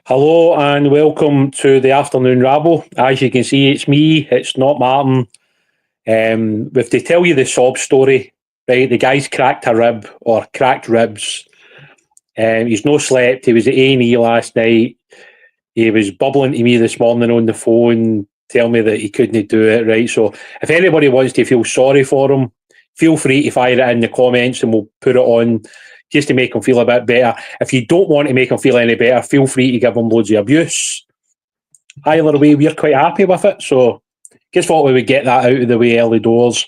Hello and welcome to the afternoon rabble. As you can see, it's me, it's not Martin. We have to tell you the sob story, right? The guy's cracked a rib or cracked ribs. He's no slept. He was at A&E last night. He was bubbling to me this morning on the phone, telling me that he couldn't do it, right? So if anybody wants to feel sorry for him, feel free to fire it in the comments and we'll put it on just to make him feel a bit better. If you don't want to make him feel any better, feel free to give him loads of abuse. Either way, we're quite happy with it. So just thought we would get that out of the way early doors,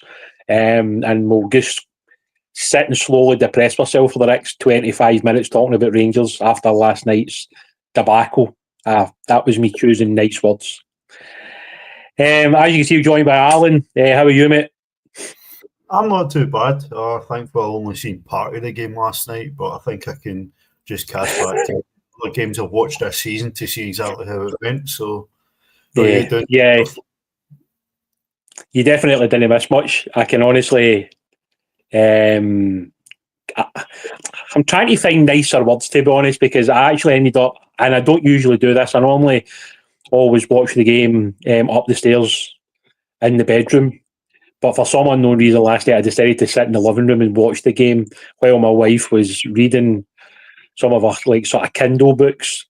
and we'll just sit and slowly depress ourselves for the next 25 minutes talking about Rangers after last night's debacle. That was me choosing nice words. As you can see, we're joined by Alan. How are you, mate? I'm not too bad. I think we've only seen part of the game last night, but I think I can just cast back to the games I've watched this season to see exactly how it went. So, you definitely didn't miss much. I can honestly, I'm trying to find nicer words, to be honest, because I actually ended up, and I don't usually do this, I normally always watch the game up the stairs in the bedroom. But for some unknown reason last night, I decided to sit in the living room and watch the game while my wife was reading some of her sort of Kindle books.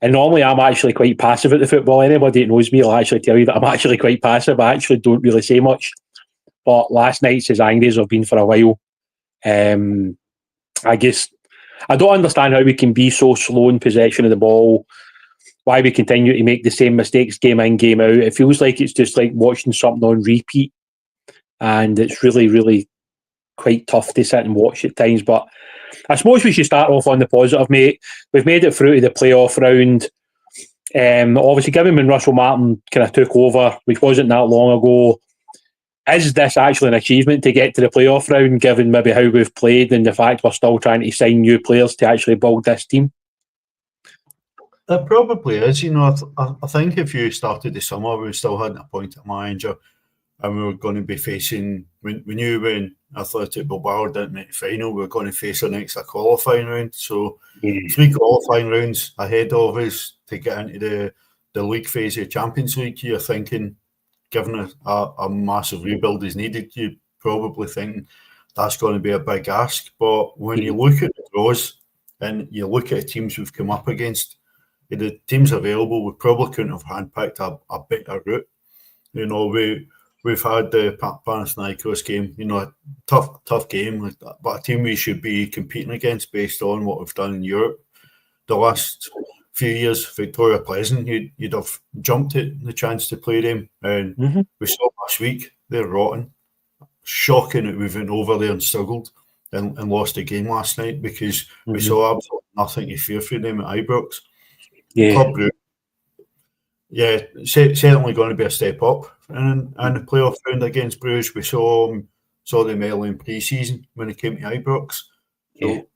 And normally I'm actually quite passive at the football. Anybody that knows me will actually tell you that I'm actually quite passive. I actually don't really say much. But last night's as angry as I've been for a while. I don't understand how we can be so slow in possession of the ball, why we continue to make the same mistakes game in, game out. It feels like it's just like watching something on repeat. And it's really, really quite tough to sit and watch at times. But I suppose we should start off on the positive, mate. We've made it through to the playoff round. Obviously, given when Russell Martin kind of took over, which wasn't that long ago, is this actually an achievement to get to the playoff round, given maybe how we've played and the fact we're still trying to sign new players to actually build this team? It probably is. You know, I think if you started the summer, we still hadn't appointed a manager. And we were going to be facing, we knew when Athletic Bilbao didn't make the final, we were going to face our next qualifying round. So 3 qualifying rounds ahead of us to get into the league phase of the Champions League. You're thinking, given a massive rebuild is needed, you're probably thinking that's going to be a big ask. But when you look at the draws and you look at the teams we've come up against, the teams available, we probably couldn't have handpicked a better route. You know, We've had the Panathinaikos game, you know, a tough game, but a team we should be competing against based on what we've done in Europe. The last few years, Victoria Pleasant, you'd have jumped at the chance to play them. And we saw last week, they're rotten. Shocking that we went over there and struggled and lost the game last night because we saw absolutely nothing to fear for them at Ibrox. Club group. Yeah, certainly going to be a step up. And the playoff round against Bruges, we saw them early in pre-season when it came to Ibrox. So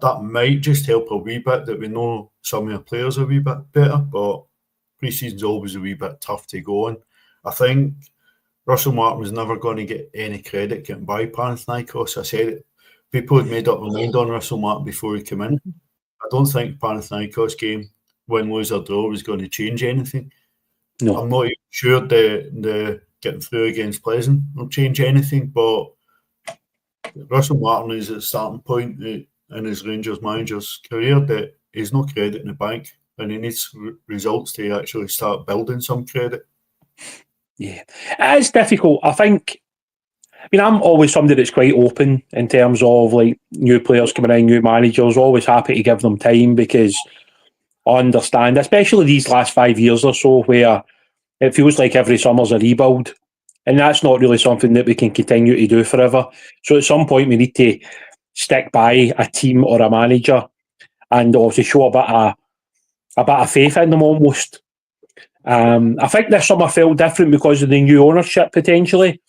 that might just help a wee bit that we know some of the players are a wee bit better, but pre-season's always a wee bit tough to go on. I think Russell Martin was never going to get any credit getting by Panathinaikos. I said it. People had made up their mind on Russell Martin before he came in. I don't think Panathinaikos game, win, lose or draw, was going to change anything. No. I'm not even sure the getting through against Pleasant will change anything, but Russell Martin is at a starting point in his Rangers manager's career that he's no credit in the bank and he needs results to actually start building some credit. Yeah, it is difficult. I'm always somebody that's quite open in terms of like new players coming in, new managers, always happy to give them time because I understand, especially these last 5 years or so, where it feels like every summer's a rebuild. And that's not really something that we can continue to do forever. So at some point we need to stick by a team or a manager and also show a bit of faith in them almost. I think this summer felt different because of the new ownership potentially.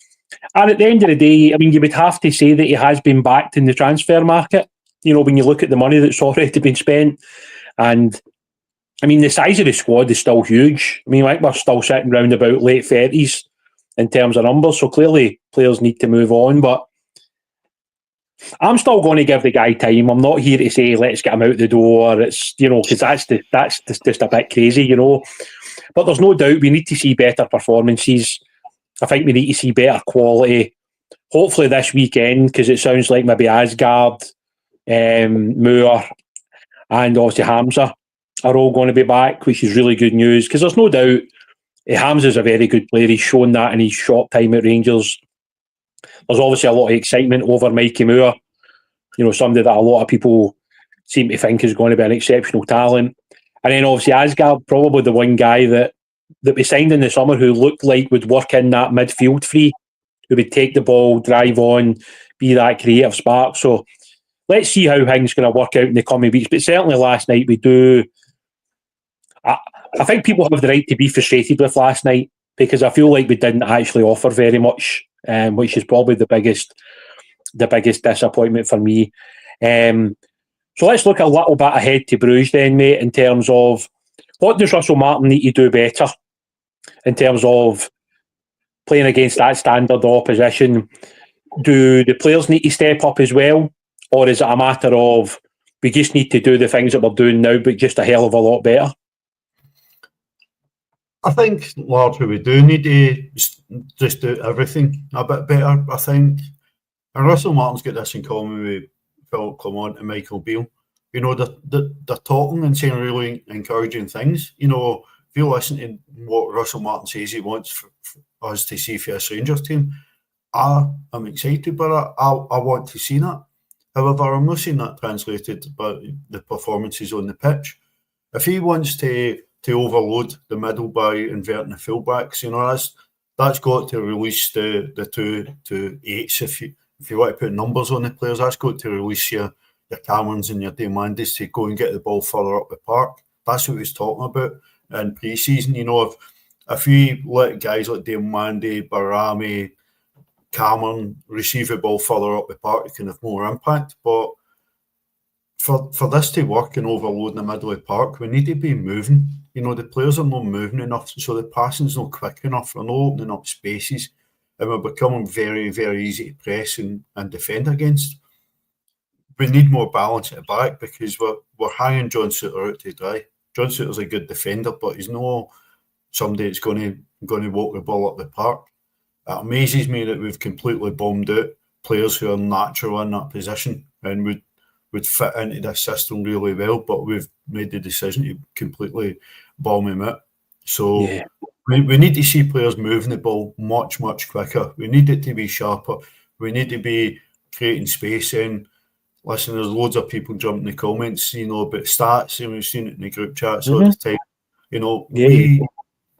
And at the end of the day, you would have to say that he has been backed in the transfer market. You know, when you look at the money that's already been spent. And the size of the squad is still huge. Like we're still sitting around about late 30s in terms of numbers. So clearly players need to move on. But I'm still going to give the guy time. I'm not here to say let's get him out the door. It's because that's just a bit crazy, But there's no doubt we need to see better performances. I think we need to see better quality. Hopefully this weekend, because it sounds like maybe Asgard, Moore, and obviously Hamza are all going to be back, which is really good news. Because there's no doubt Hamza's a very good player. He's shown that in his short time at Rangers. There's obviously a lot of excitement over Mikey Moore. Somebody that a lot of people seem to think is going to be an exceptional talent. And then obviously Asgard, probably the one guy that we signed in the summer who looked like would work in that midfield three, who would take the ball, drive on, be that creative spark. So let's see how things are going to work out in the coming weeks. But certainly last night we do. I think people have the right to be frustrated with last night because I feel like we didn't actually offer very much, which is probably the biggest disappointment for me. So let's look a little bit ahead to Bruges then, mate, in terms of what does Russell Martin need to do better in terms of playing against that standard opposition? Do the players need to step up as well? Or is it a matter of we just need to do the things that we're doing now, but just a hell of a lot better? I think largely we do need to just do everything a bit better, I think. And Russell Martin's got this in common with Philip Clement and Michael Beale. They're talking and saying really encouraging things. If you listen to what Russell Martin says he wants for us to see for this Rangers team, I'm excited by that. I want to see that. However, I'm not seeing that translated by the performances on the pitch. If he wants to overload the middle by inverting the fullbacks, that's got to release the two eights. If you want to put numbers on the players, that's got to release your Camerons and your Diamandis to go and get the ball further up the park. That's what he was talking about in pre-season. If you let guys like Diamandi, Barami, Cameron receive the ball further up the park, it can have more impact. But for this to work and overload in the middle of the park, we need to be moving. The players are not moving enough, so the passing's not quick enough. They're not opening up spaces, and we're becoming very, very easy to press and defend against. We need more balance at the back because we're hanging John Souttar out to dry. John Souttar's a good defender, but he's not somebody that's going to walk the ball up the park. It amazes me that we've completely bombed out players who are natural in that position and would fit into this system really well, but we've made the decision to completely bomb him out. So we need to see players moving the ball much, much quicker. We need it to be sharper. We need to be creating space in. Listen, there's loads of people jumping in the comments, about stats, and we've seen it in the group chats all the time.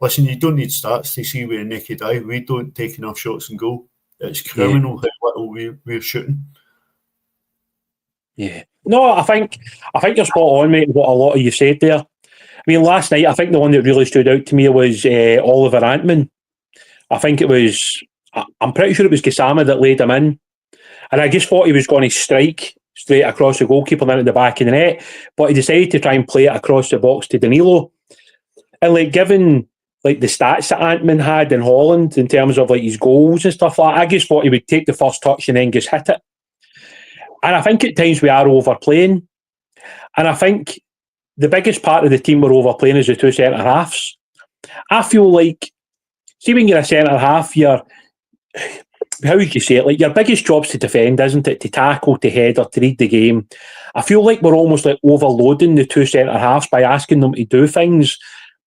Listen, you don't need stats to see with a naked eye. We don't take enough shots and goal. It's criminal how little we're shooting. Yeah. No, I think you're spot on, mate, what a lot of you said there. I mean, last night, I think the one that really stood out to me was Oliver Antman. I think I'm pretty sure it was Gassama that laid him in. And I just thought he was going to strike straight across the goalkeeper and into the back of the net, but he decided to try and play it across the box to Danilo. And given the stats that Antman had in Holland in terms of his goals and stuff like that, I just thought he would take the first touch and then just hit it. And I think at times we are overplaying. And I think the biggest part of the team we're overplaying is the two centre halves. I feel like, see, when you're a centre half, how would you say it? Your biggest job's to defend, isn't it? To tackle, to head, or to read the game. I feel like we're almost overloading the two centre halves by asking them to do things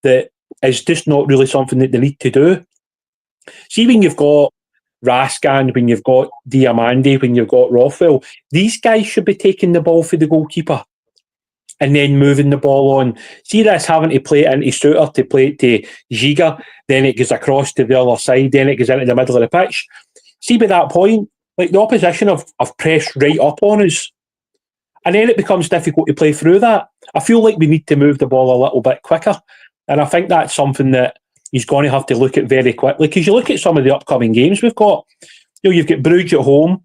that is just not really something that they need to do. See, when you've got Raskan, when you've got Diamandi, when you've got Rothwell, these guys should be taking the ball for the goalkeeper and then moving the ball on. See this having to play it into Souttar, to play it to Giga, then it goes across to the other side, then it goes into the middle of the pitch. See, by that point, the opposition have pressed right up on us. And then it becomes difficult to play through that. I feel like we need to move the ball a little bit quicker. And I think that's something that he's going to have to look at very quickly. Because you look at some of the upcoming games we've got. You've got Bruges at home.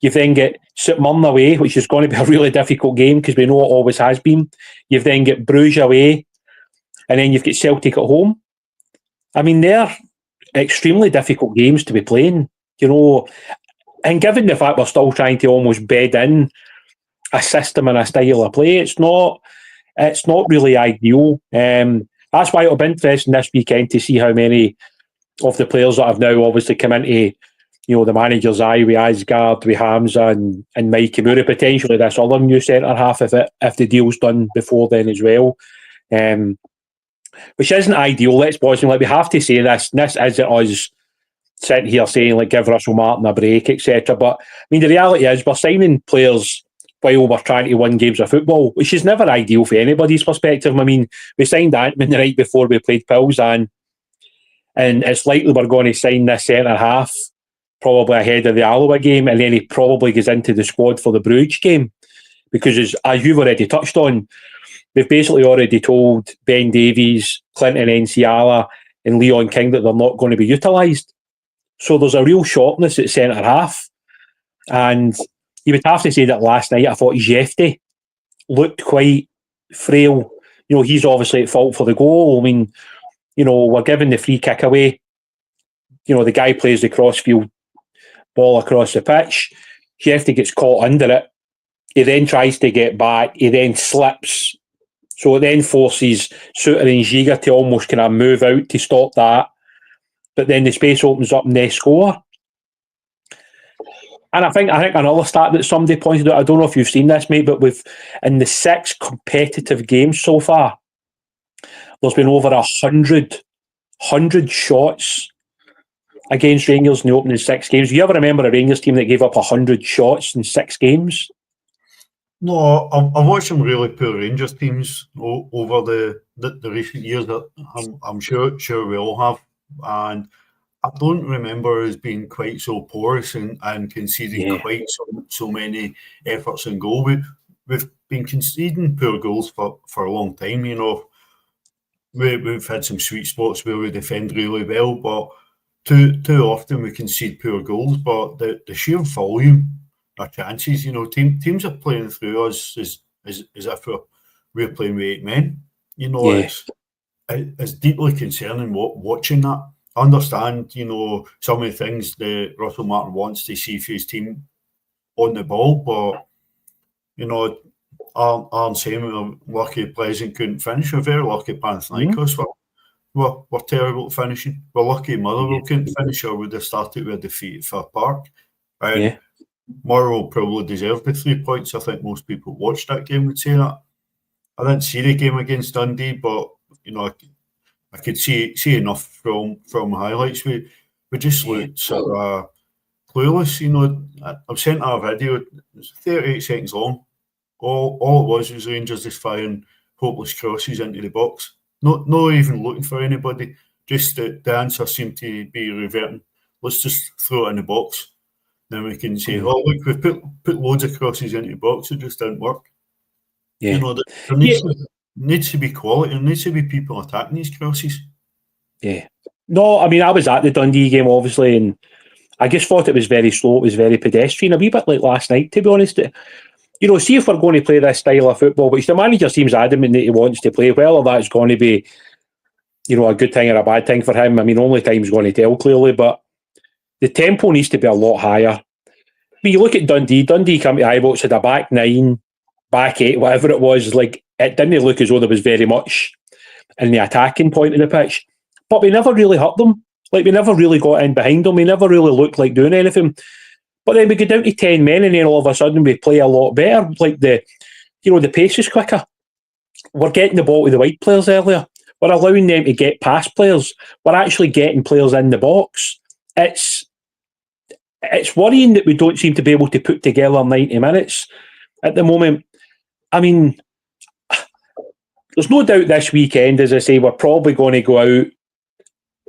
You've then got St Mirren away, which is going to be a really difficult game because we know it always has been. You've then got Bruges away. And then you've got Celtic at home. I mean, they're extremely difficult games to be playing. And given the fact we're still trying to almost bed in a system and a style of play, it's not really ideal. That's why it'll be interesting this weekend to see how many of the players that have now obviously come into the manager's eye with Asgard, with Hamza and Mikey Moura, potentially this other new centre half if the deal's done before then as well. Which isn't ideal, let's boys and we have to say this isn't us sitting here saying give Russell Martin a break, etc. But I mean the reality is we're signing players while we're trying to win games of football, which is never ideal for anybody's perspective. I mean, we signed Antman the night before we played Pils and it's likely we're going to sign this centre half probably ahead of the Alloa game, and then he probably goes into the squad for the Bruges game, because as you've already touched on, we've basically already told Ben Davies, Clinton Enciala and Leon King that they're not going to be utilised. So there's a real sharpness at centre half. And you would have to say that last night I thought Jefte looked quite frail. He's obviously at fault for the goal. I mean, we're giving the free kick away. The guy plays the crossfield ball across the pitch. Jefte gets caught under it. He then tries to get back. He then slips. So it then forces Suter and Giga to almost kind of move out to stop that. But then the space opens up and they score. And I think another stat that somebody pointed out, I don't know if you've seen this, mate, but in the 6 competitive games so far, there's been over 100 shots against Rangers in the opening 6 games. Do you ever remember a Rangers team that gave up 100 shots in 6 games? No, I've watched some really poor Rangers teams over the recent years that I'm sure we all have. And I don't remember us being quite so porous and conceding quite so many efforts in goal. We've been conceding poor goals for a long time. We've had some sweet spots where we defend really well, but too often we concede poor goals. But the sheer volume of chances, teams are playing through us as if we're playing with 8 men. It's deeply concerning watching that. I understand, some of the things that Russell Martin wants to see for his team on the ball, but, Aaron Samuel, lucky Pleasant couldn't finish. We're very lucky Panathinaikos were terrible at finishing. We're lucky Motherwell couldn't finish, or would have started with a defeat for Park. And Motherwell probably deserved the 3 points. I think most people who watched that game would say that. I didn't see the game against Dundee, but, I could see enough from highlights. We just looked sort of clueless. I've sent out a video. It's 38 seconds long. All it was Rangers just firing hopeless crosses into the box. Not even looking for anybody. Just the answer seemed to be reverting. Let's just throw it in the box. Then we can say, oh look, we've put loads of crosses into the box. It just didn't work. Yeah. There needs to be quality. There needs to be people attacking these crosses. Yeah. No, I mean, I was at the Dundee game, obviously, and I just thought it was very slow. It was very pedestrian. A wee bit like last night, to be honest. See if we're going to play this style of football, which the manager seems adamant that he wants to play, whether that's going to be, a good thing or a bad thing for him. I mean, only time's going to tell, clearly, but the tempo needs to be a lot higher. I mean, you look at Dundee come to Ibrox, had a back 9, back 8, whatever it was, it didn't look as though there was very much in the attacking point of the pitch. But we never really hurt them. We never really got in behind them. We never really looked like doing anything. But then we go down to 10 men and then all of a sudden we play a lot better. The pace is quicker. We're getting the ball to the wide players earlier. We're allowing them to get past players. We're actually getting players in the box. It's worrying that we don't seem to be able to put together 90 minutes at the moment. I mean, there's no doubt this weekend, as I say, we're probably going to go out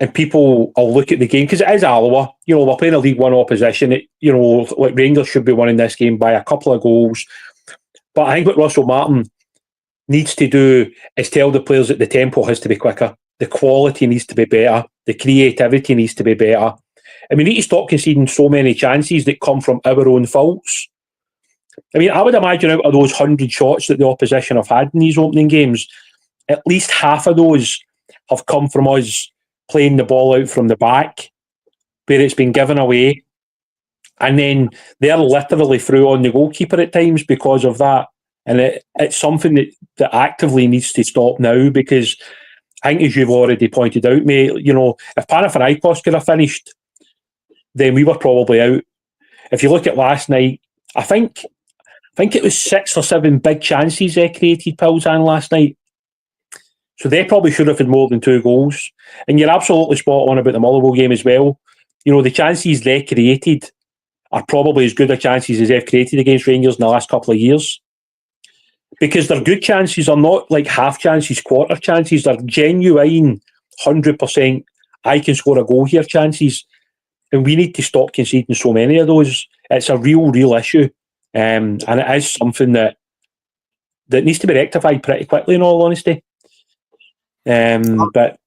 and people will look at the game because it is Alloa. We're playing a League One opposition. Rangers should be winning this game by a couple of goals. But I think what Russell Martin needs to do is tell the players that the tempo has to be quicker. The quality needs to be better. The creativity needs to be better. And we need to stop conceding so many chances that come from our own faults. I mean, I would imagine out of those 100 shots that the opposition have had in these opening games, at least half of those have come from us playing the ball out from the back, where it's been given away And then they're literally through on the goalkeeper at times because of that. And it's something that actively needs to stop now, because I think, as you've already pointed out, mate, if Panathinaikos could have finished, then we were probably out. If you look at last night, I think it was 6 or 7 big chances they created, Pilsan, last night. So they probably should have had more than 2 goals. And you're absolutely spot on about the Motherwell game as well. The chances they created are probably as good a chances as they've created against Rangers in the last couple of years. Because their good chances are not like half chances, quarter chances. They're genuine, 100%, I can score a goal here chances. And we need to stop conceding so many of those. It's a real issue. And it is something that needs to be rectified pretty quickly, in all honesty. But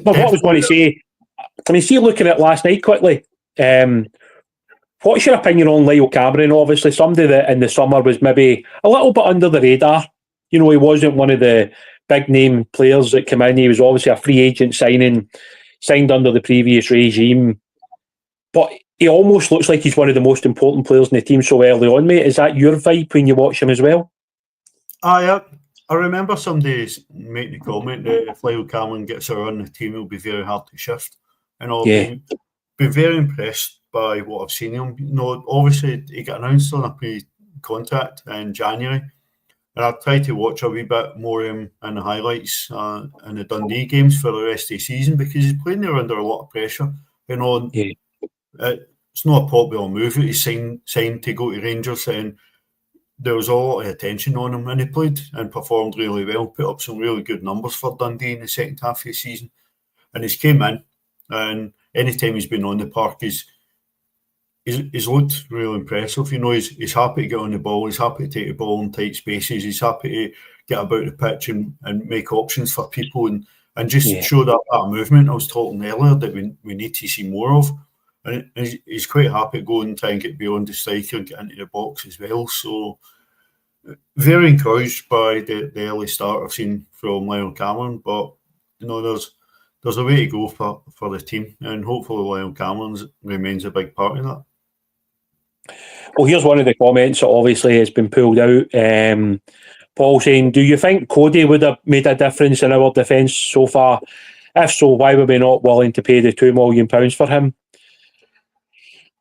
what I was going to say, see, looking at last night quickly, what's your opinion on Lyle Cameron? Obviously, somebody that in the summer was maybe a little bit under the radar. He wasn't one of the big name players that came in. He was obviously a free agent signed under the previous regime. But he almost looks like he's one of the most important players in the team so early on, mate. Is that your vibe when you watch him as well? I remember somebody making the comment that if Lyle Cameron gets a run, the team will be very hard to shift. And I've been very impressed by what I've seen him. Obviously he got announced on a pre-contract in January, and I've tried to watch a wee bit more in the highlights in the Dundee games for the rest of the season, because he's playing there under a lot of pressure. It's not a popular move that he's signed to go to Rangers, and there was a lot of attention on him, and he played and performed really well, put up some really good numbers for Dundee in the second half of the season. And he's came in, and anytime he's been on the park, he's looked really impressive. He's happy to get on the ball, he's happy to take the ball in tight spaces, he's happy to get about the pitch and make options for people and just show that movement I was talking earlier that we need to see more of. And he's quite happy to go and try and get beyond the striker and get into the box as well. So very encouraged by the early start I've seen from Lyle Cameron. But there's a way to go for the team, and hopefully Lyle Cameron remains a big part of that. Well, here's one of the comments that obviously has been pulled out. Paul saying, do you think Cody would have made a difference in our defence so far? If so, why were we not willing to pay the £2 million for him?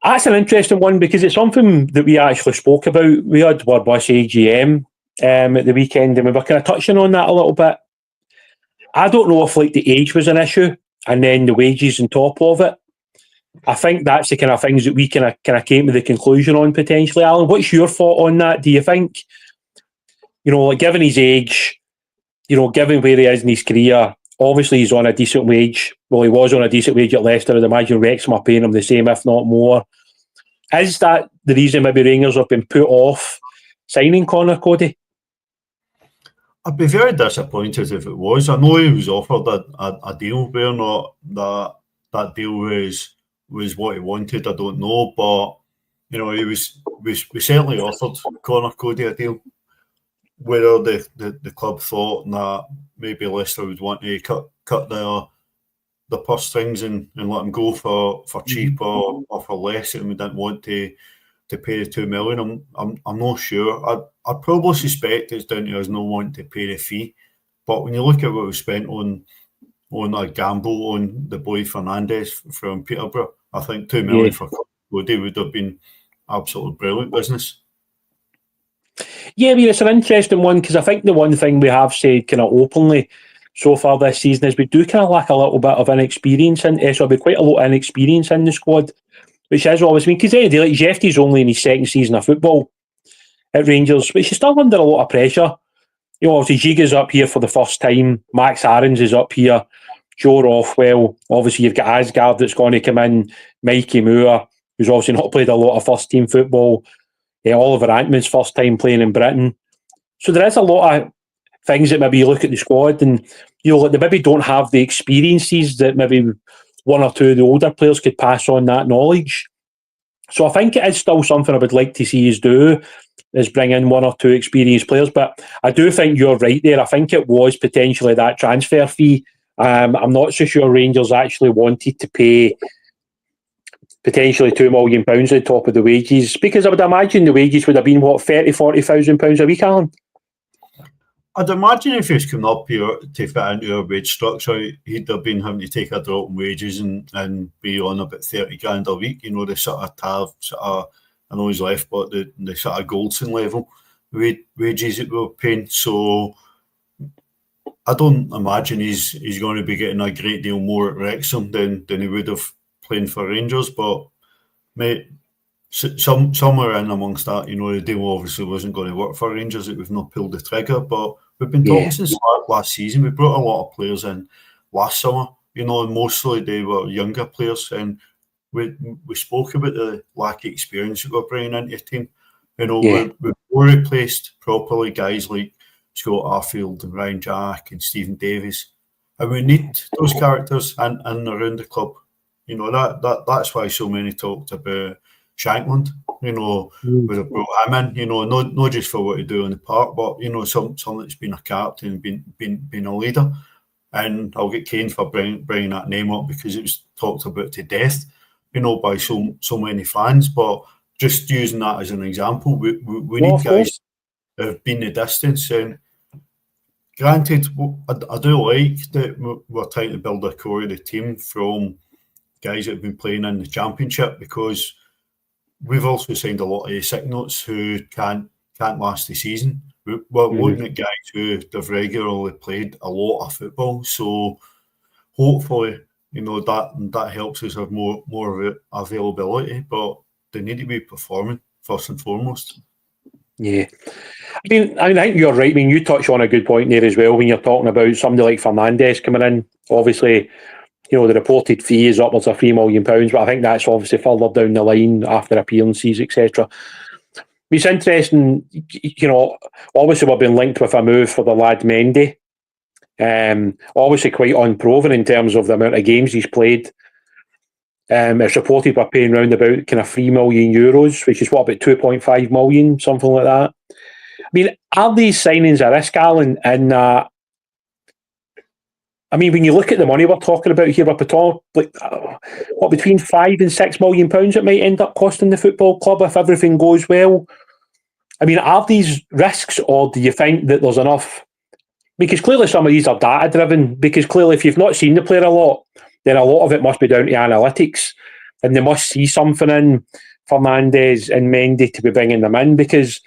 That's an interesting one, because it's something that we actually spoke about. We had Warbus AGM at the weekend, and we were kind of touching on that a little bit. I don't know if the age was an issue and then the wages on top of it. I think that's the kind of things that we kind of came to the conclusion on potentially. Alan, what's your thought on that? Do you think, given his age, given where he is in his career, obviously he's on a decent wage. Well, he was on a decent wage at Leicester. I'd imagine Wrexham are paying him the same, if not more. Is that the reason maybe Rangers have been put off signing Connor Cody? I'd be very disappointed if it was. I know he was offered a deal, whether or not that deal was what he wanted, I don't know. But we certainly offered Connor Cody a deal. Whether the club thought that maybe Leicester would want to cut the purse strings and let him go for cheap or for less, and we didn't want to pay the $2 million. I'm not sure. I'd probably suspect it's down to us not wanting to pay the fee. But when you look at what we spent on a gamble on the boy Fernandez from Peterborough, I think $2 million for Cody would have been absolutely brilliant business. Yeah, it's an interesting one, because I think the one thing we have said kind of openly so far this season is we do kind of lack a little bit of inexperience so there'll be quite a lot of inexperience in the squad, which is always because Jeffy's only in his second season of football at Rangers, but he's still under a lot of pressure. Obviously Giga's up here for the first time, Max Aarons is up here, Joe Rothwell, obviously you've got Asgard that's going to come in, Mikey Moore, who's obviously not played a lot of first team football, Oliver Antman's first time playing in Britain. So there is a lot of things that maybe you look at the squad and they maybe don't have the experiences that maybe one or two of the older players could pass on that knowledge. So I think it is still something I would like to see us do, is bring in one or two experienced players. But I do think you're right there. I think it was potentially that transfer fee. I'm not so sure Rangers actually wanted to pay potentially £2 million on top of the wages? Because I would imagine the wages would have been, what, £30,000-40,000 a week, Alan? I'd imagine if he was coming up here to fit into our wage structure, he'd have been having to take a drop in wages and be on about 30 grand a week, you know, the sort of Tav, sort of, I know he's left, but the sort of Goldson level wages that we were paying. So I don't imagine he's going to be getting a great deal more at Wrexham than he would have playing for Rangers. But mate, somewhere in amongst that, you know, the deal obviously wasn't going to work for Rangers. We've not pulled the trigger, but we've been talking since last season. We brought a lot of players in last summer, you know, and mostly they were younger players, and we spoke about the lack of experience that we're bringing into the team. You know, we've replaced properly guys like Scott Arfield and Ryan Jack and Stephen Davies, and we need those characters and around the club. You know, that's why so many talked about Shankland. You know, would have brought him in. You know, not just for what he do in the park, but you know, someone that's been a captain, been a leader. And I'll get caned for bringing that name up because it was talked about to death, you know, by so many fans. But just using that as an example, we need guys that have been the distance. And granted, I do like that we're trying to build a core of the team from guys that have been playing in the Championship, because we've also signed a lot of sick notes who can't last the season. We're looking at guys who have regularly played a lot of football, so hopefully, you know, that helps us have more availability. But they need to be performing first and foremost. Yeah, I mean, I think you're right. I mean, you touched on a good point there as well when you're talking about somebody like Fernandes coming in. Obviously, you know, the reported fee is upwards of £3 million, but I think that's obviously further down the line after appearances, etc. It's interesting, you know, obviously we've been linked with a move for the lad Mendy. Obviously quite unproven in terms of the amount of games he's played. It's reported we're paying around about kind of €3 million, which is what, about 2.5 million, something like that. I mean, are these signings a risk, Alan? And I mean, when you look at the money we're talking about here, we're talking like what, between £5 and £6 million it might end up costing the football club if everything goes well. I mean, are these risks, or do you think that there's enough? Because clearly some of these are data driven. Because clearly, if you've not seen the player a lot, then a lot of it must be down to analytics, and they must see something in Fernandes and Mendy to be bringing them in. Because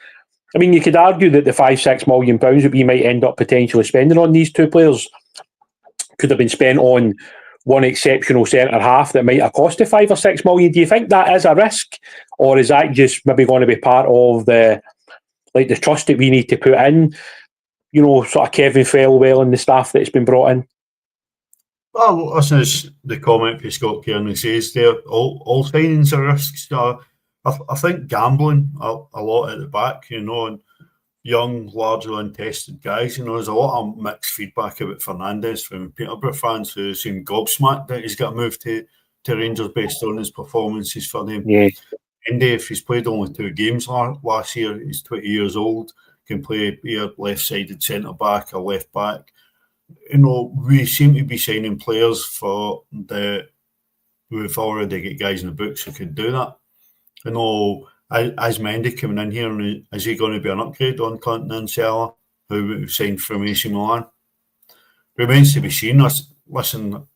I mean, you could argue that the £5-6 million that we might end up potentially spending on these two players could have been spent on one exceptional centre half that might have cost £5 or £6 million. Do you think that is a risk, or is that just maybe going to be part of the trust that we need to put in? You know, sort of Kevin Felwell and the staff that's been brought in. Well, listen, as the comment for Scott Kearney says there, all signings are risks. I think gambling a lot at the back, you know, and young, largely untested guys. You know, there's a lot of mixed feedback about Fernandes from Peterborough fans who seem gobsmacked that he's got moved to Rangers based on his performances for them. Yeah. And if he's played only 2 games last year, he's 20 years old, can play either left-sided centre-back or left-back. You know, we seem to be signing players we've already got guys in the books who can do that. You know, as Mendy coming in here, and is he going to be an upgrade on Clinton and Sella, who signed from AC Milan? Remains to be seen. Listen,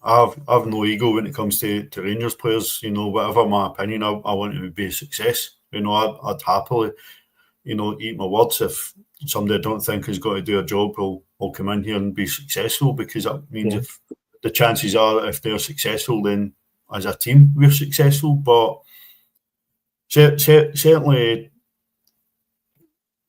I've no ego when it comes to Rangers players. You know, whatever my opinion, I want it to be a success. You know, I'd happily, you know, eat my words if somebody I don't think has got to do a job will come in here and be successful, because that means if the chances are if they're successful, then as a team we're successful. But certainly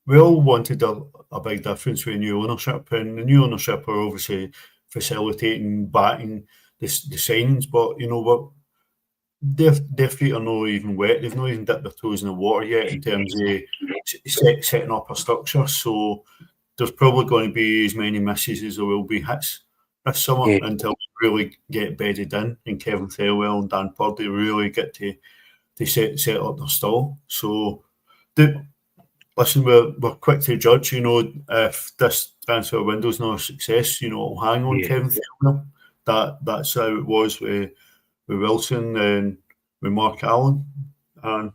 we all wanted a big difference with new ownership, and the new ownership are obviously facilitating, backing the signings, but you know what, their feet are not even wet. They've not even dipped their toes in the water yet in terms of setting up a structure. So there's probably going to be as many misses as there will be hits this summer until we really get bedded in, and Kevin Thelwell and Dan Purdy really get to set up their stall. So listen, we're quick to judge, you know, if this transfer window's not a success, you know, it'll hang on Kevin Thelwell. That's how it was with Wilson, and Mark Allen, and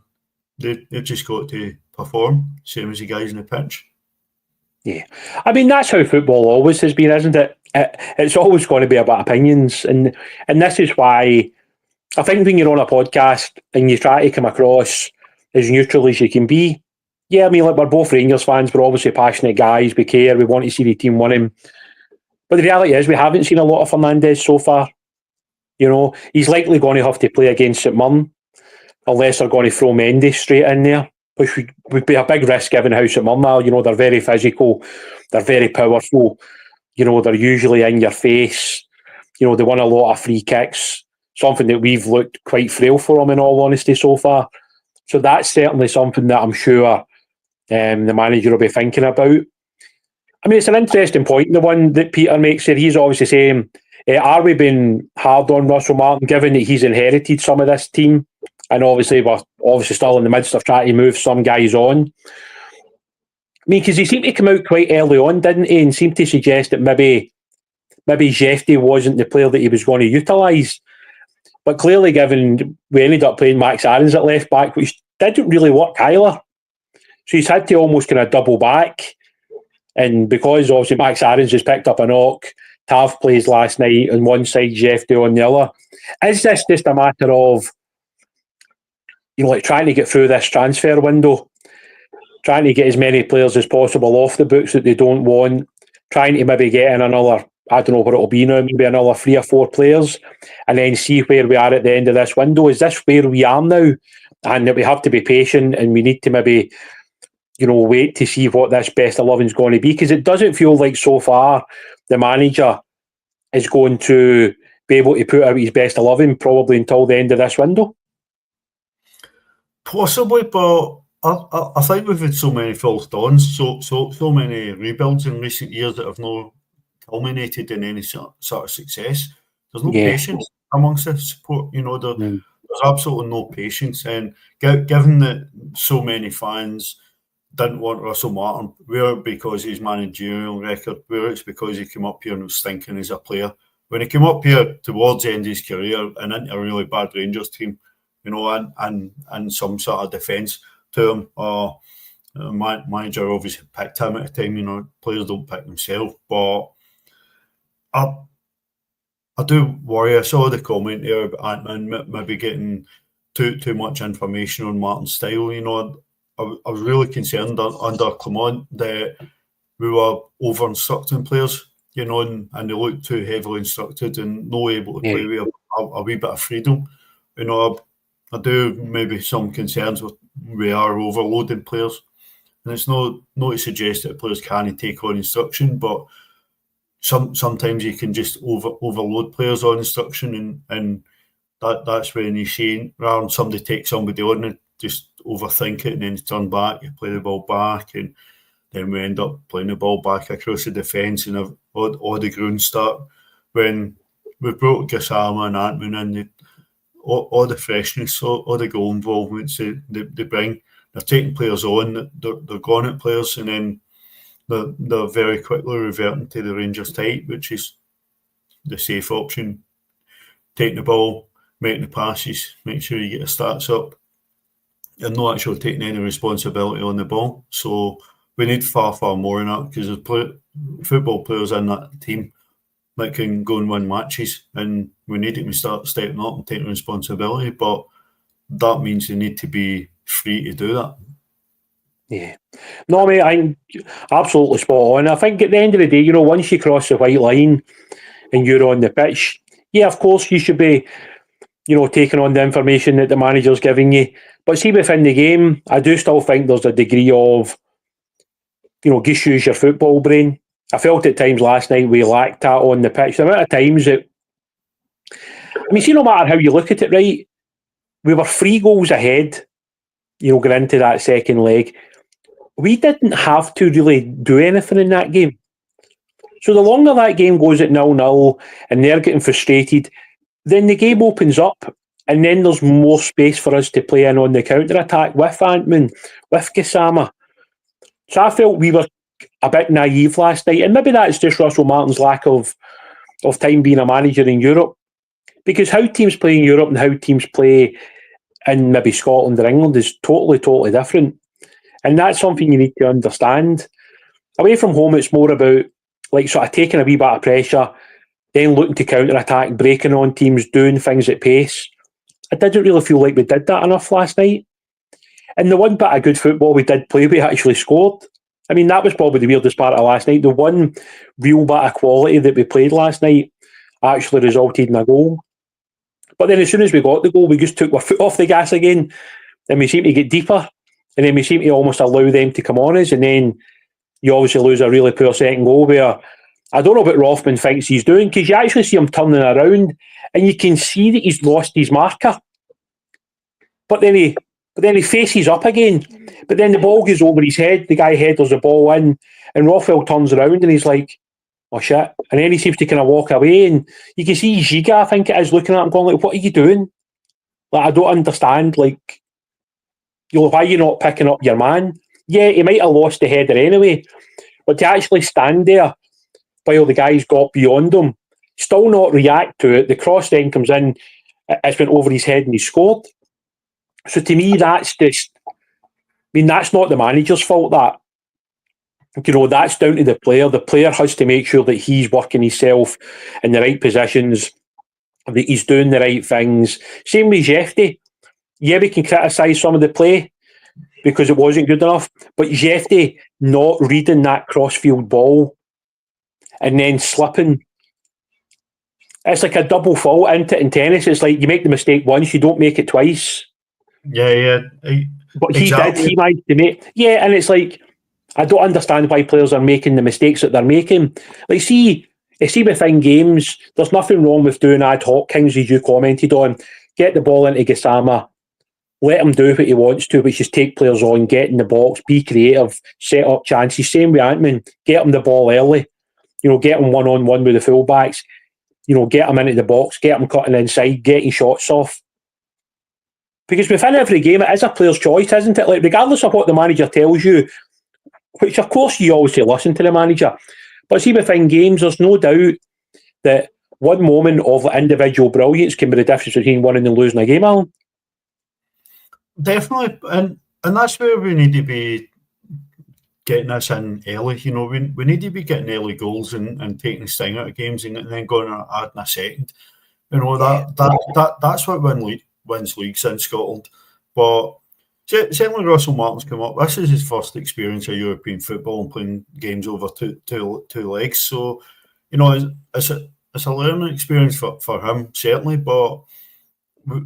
they've just got to perform, same as the guys on the pitch. Yeah, I mean that's how football always has been, isn't it? It's always going to be about opinions, and this is why I think when you're on a podcast and you try to come across as neutral as you can be, yeah, I mean, like we're both Rangers fans, we're obviously passionate guys, we care, we want to see the team winning, but the reality is we haven't seen a lot of Fernandes so far. You know, he's likely going to have to play against St Mirren unless they're going to throw Mendes straight in there, which would be a big risk given how St Mirren are. You know, they're very physical, they're very powerful, you know, they're usually in your face, you know, they won a lot of free kicks, something that we've looked quite frail for them in all honesty so far. So that's certainly something that I'm sure the manager will be thinking about. I mean, it's an interesting point, the one that Peter makes there. He's obviously saying, are we being hard on Russell Martin, given that he's inherited some of this team? And obviously, we're still in the midst of trying to move some guys on. I mean, because he seemed to come out quite early on, didn't he? And seemed to suggest that maybe Jefty wasn't the player that he was going to utilise. But clearly, given we ended up playing Max Aarons at left back, which didn't really work either. So he's had to almost kind of double back. And because obviously Max Aarons has picked up a knock, Tav plays last night on one side, Jefty on the other. Is this just a matter of, you know, like trying to get through this transfer window, trying to get as many players as possible off the books that they don't want, trying to maybe get in another, I don't know what it'll be now, maybe another 3 or 4 players, and then see where we are at the end of this window? Is this where we are now? And that we have to be patient and we need to maybe, you know, wait to see what this best 11 is going to be? Because it doesn't feel like so far the manager is going to be able to put out his best 11 probably until the end of this window. Possibly, but I think we've had so many false dawns, so many rebuilds in recent years that have not culminated in any sort of success. There's no patience amongst the support. You know, there's absolutely no patience, and given that so many fans didn't want Russell Martin, whether because his managerial record, whether it's because he came up here and was stinking as a player. When he came up here towards the end of his career and into a really bad Rangers team, you know, and some sort of defence to him, my manager obviously picked him at the time. You know, players don't pick themselves, but I do worry. I saw the comment there about Ant-Man maybe getting too much information on Martin's style. You know, I was really concerned under Clement that we were over-instructing players, you know, and they looked too heavily instructed and not able to play with a wee bit of freedom. You know, I do maybe some concerns with we are overloading players. And it's not to suggest that players can't take on instruction, but sometimes you can just overload players on instruction, and that's when you see, rather than somebody take somebody on and just overthink it and then turn back, you play the ball back, and then we end up playing the ball back across the defence and all the ground start. When we brought Gassama and Ant-Man in, all the freshness, all the goal involvements they bring, they're taking players on, they're going at players, and then they're very quickly reverting to the Rangers type, which is the safe option. Taking the ball, making the passes, make sure you get the stats up, and not actually taking any responsibility on the ball. So we need far, far more in that, because there's football players in that team that can go and win matches, and we need them to start stepping up and taking responsibility, but that means they need to be free to do that. Yeah. No, mate, I'm absolutely spot on. I think at the end of the day, you know, once you cross the white line and you're on the pitch, yeah, of course you should be, you know, taking on the information that the manager's giving you. But see, within the game, I do still think there's a degree of, you know, just use your football brain. I felt at times last night we lacked that on the pitch. The amount of times that, I mean, see, no matter how you look at it, right, we were 3 goals ahead, you know, going into that second leg. We didn't have to really do anything in that game. So the longer that game goes at 0-0 and they're getting frustrated, then the game opens up and then there's more space for us to play in on the counter-attack with Ant-Man, with Gassama. So I felt we were a bit naive last night, and maybe that's just Russell Martin's lack of time being a manager in Europe. Because how teams play in Europe and how teams play in maybe Scotland or England is totally different. And that's something you need to understand. Away from home, it's more about like sort of taking a wee bit of pressure, then looking to counter-attack, breaking on teams, doing things at pace. I didn't really feel like we did that enough last night. And the one bit of good football we did play, we actually scored. I mean, that was probably the weirdest part of last night. The one real bit of quality that we played last night actually resulted in a goal. But then as soon as we got the goal, we just took our foot off the gas again, and we seemed to get deeper, and then we seemed to almost allow them to come on us, and then you obviously lose a really poor second goal where I don't know what Rothman thinks he's doing, because you actually see him turning around and you can see that he's lost his marker. But then he faces up again. But then the ball goes over his head, the guy headers the ball in, and Rothwell turns around and he's like, oh shit. And then he seems to kind of walk away, and you can see Giga, I think it is, looking at him going like, what are you doing? Like, I don't understand, like, you know, why are you not picking up your man? Yeah, he might have lost the header anyway, but to actually stand there while the guy's got beyond him, still not react to it, the cross then comes in, it's went over his head and he scored. So to me, that's just, I mean, that's not the manager's fault, that. You know, that's down to the player. The player has to make sure that he's working himself in the right positions, that he's doing the right things. Same with Jefty. Yeah, we can criticise some of the play because it wasn't good enough, but Jefty not reading that crossfield ball and then slipping. It's like a double fault, isn't it, in tennis? It's like you make the mistake once, you don't make it twice. Yeah. But exactly. he managed to make... Yeah, and it's like, I don't understand why players are making the mistakes that they're making. Like, see within games, there's nothing wrong with doing ad hoc things, as you commented on. Get the ball into Gassama, let him do what he wants to, which is take players on, get in the box, be creative, set up chances. Same with Antman, get him the ball early. You know, get him one-on-one with the fullbacks. You know, get him into the box, get him cutting inside, getting shots off. Because within every game, it is a player's choice, isn't it? Like, regardless of what the manager tells you, which of course you always say listen to the manager, but see within games, there's no doubt that one moment of individual brilliance can be the difference between winning and losing a game, Alan. Definitely, and that's where we need to be getting this in early. You know, we need to be getting early goals and taking the sting out of games and then going and adding a second. You know, that's what wins leagues in Scotland. But certainly Russell Martin's come up. This is his first experience of European football and playing games over two legs. So, you know, it's a learning experience for him, certainly, but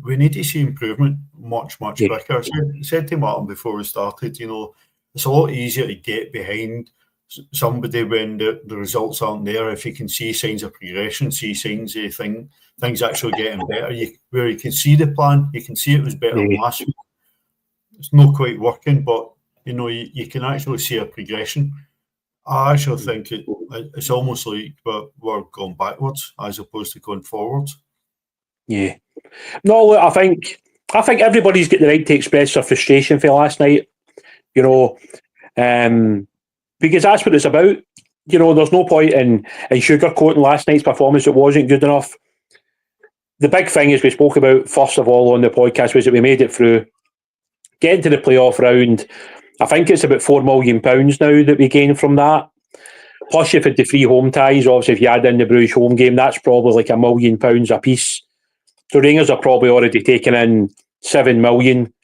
we need to see improvement much quicker. I said to Martin before we started, you know, it's a lot easier to get behind somebody when the results aren't there. If you can see signs of progression, see signs of things actually getting better, where you can see the plan, you can see it was better than last week. It's not quite working, but you know, you can actually see a progression. I actually think it's almost like we're going backwards as opposed to going forwards. Yeah. No, look, I think everybody's got the right to express their frustration for last night. You know, because that's what it's about. You know, there's no point in sugarcoating last night's performance. It wasn't good enough. The big thing, as we spoke about first of all on the podcast, was that we made it through. Getting to the playoff round, I think it's about £4 million now that we gained from that. Plus, you've had the 3 home ties. Obviously, if you add in the Bruges home game, that's probably like £1 million a piece. So Rangers are probably already taking in 7 million.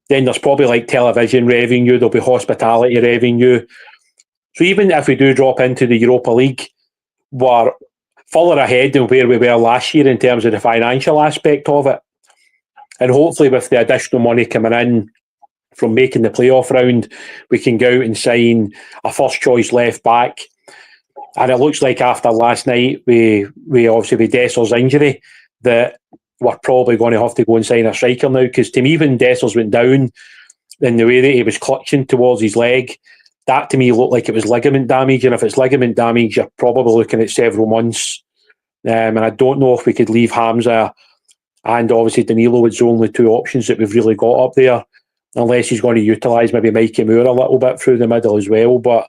Then there's probably like television revenue, there'll be hospitality revenue. So even if we do drop into the Europa League, we're further ahead than where we were last year in terms of the financial aspect of it. And hopefully with the additional money coming in from making the playoff round, we can go out and sign a first choice left back. And it looks like after last night, we obviously with Desser's injury, that we're probably going to have to go and sign a striker now, because to me, when Dessers went down in the way that he was clutching towards his leg, that to me looked like it was ligament damage. And if it's ligament damage, you're probably looking at several months. And I don't know if we could leave Hamza and obviously Danilo as the only 2 options that we've really got up there, unless he's going to utilise maybe Mikey Moore a little bit through the middle as well. But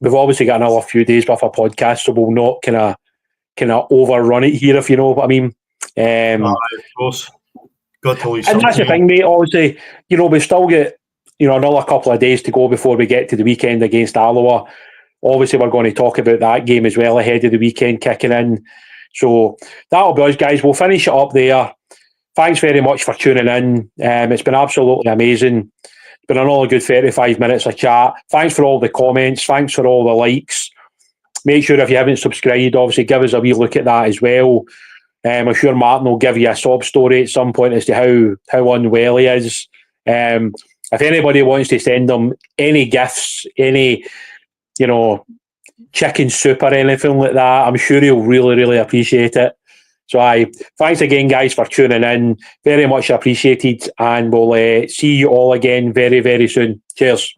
we've obviously got another few days with our podcast, so we'll not kind of overrun it here, if you know what I mean. Of course. got to leave And that's the thing, mate. Obviously, we still get another couple of days to go before we get to the weekend against Alloa. Obviously, we're going to talk about that game as well ahead of the weekend kicking in. So that'll be us, guys. We'll finish it up there. Thanks very much for tuning in. It's been absolutely amazing. It's been another good 35 minutes of chat. Thanks for all the comments. Thanks for all the likes. Make sure if you haven't subscribed, obviously give us a wee look at that as well. I'm sure Martin will give you a sob story at some point as to how unwell he is. If anybody wants to send them any gifts, any chicken soup or anything like that, I'm sure he'll really, really appreciate it. So thanks again, guys, for tuning in. Very much appreciated, and we'll see you all again very, very soon. Cheers.